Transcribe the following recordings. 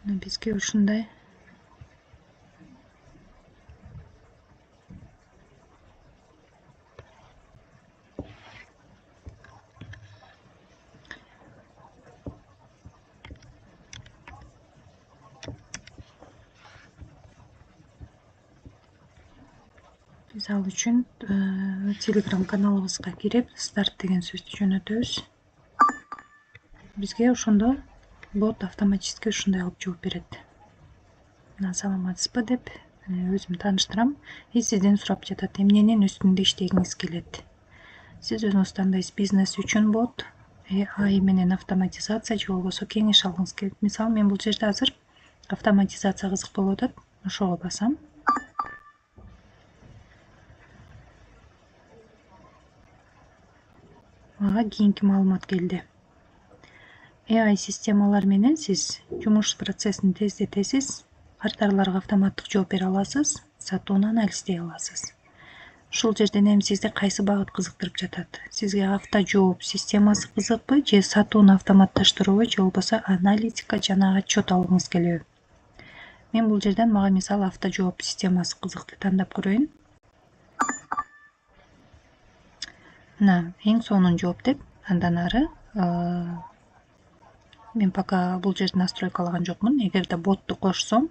Бизге ушундай. Биз ал үчүн Telegram каналыбызга кирип, старт деген сөздү жөнөтөбүз. Бизге ошондо бот автоматически ушундай кылып жооп берет. Саламатсызбы деп өзүмдү тааныштырам. Сизден сурап жатат, эмненин үстүндө иштегиңиз келет. Сиз өзүңүз тандайсыз, бизнес үчүн бот, AI менен автоматизация же болбосо кеңеш алгыңыз келет. Мисалы, мен бул жерде азыр автоматизация кызык болуп атат. Ошого басам. Мага кийинки маалымат келди. AI системалар менен сиз жумуш процессин тездетесиз, карталарга автоматтык жооп бере аласыз, сатууну анализдей аласыз. Ушул жерден эми сизди кайсы багыт кызыктырып жатат? Сизге автожооп системасы кызыкпы же сатууну автоматташтыруубу же болбосо аналитика жана отчет алгыңыз келеби? Мен бул жерден мага мисалы автожооп системасы кызыкты, тандап көрөйүн. Мына эң сонун жооп деп, андан ары мен пока бул жерде настройкалаган жокмун. Эгерде ботту кошсом,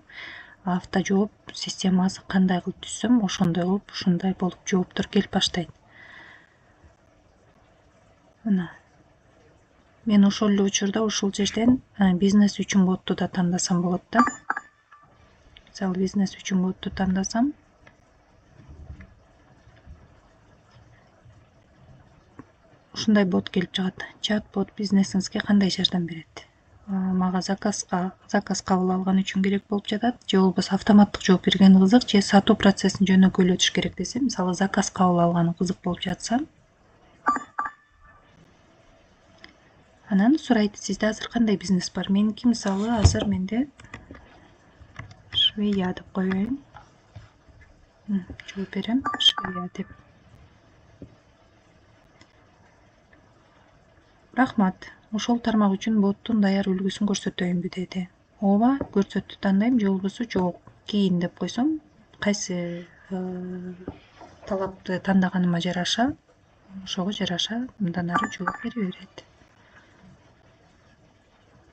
автожооп системасы кандай кылып түзсөм, ошондой кылып, ушундай болуп жооптор келип баштайт. Мына мен ошол эле учурда ушул жерден бизнес үчүн ботту да тандасам болот да. Мисалы, бизнес үчүн ботту тандасам, ушундай бот келип чыгат. Чат-бот бизнесиңизге кандай жардам берет? Мага заказ кабыл алган үчүн керек болуп жатат, же болбосо автоматтык жооп бергени кызык, же сатуу процессин жөнөкөйлөтүш керек десе, мисалы, заказ кабыл алганы кызык болуп жатса, анан сурайт, сизде азыр кандай бизнес бар? Меники мисалы азыр менде швея деп коеюн. Жооп берем, швея деп. Рахмат. Ошол тармак үчүн боттун даяр үлгүсүн көрсөтөйүнбү деди. Ооба, көрсөттү тандайм, же болбосо жок, кийин деп койсом, кайсы талапты тандаганыма жараша, ошого жараша мындан ары жооп бере берет.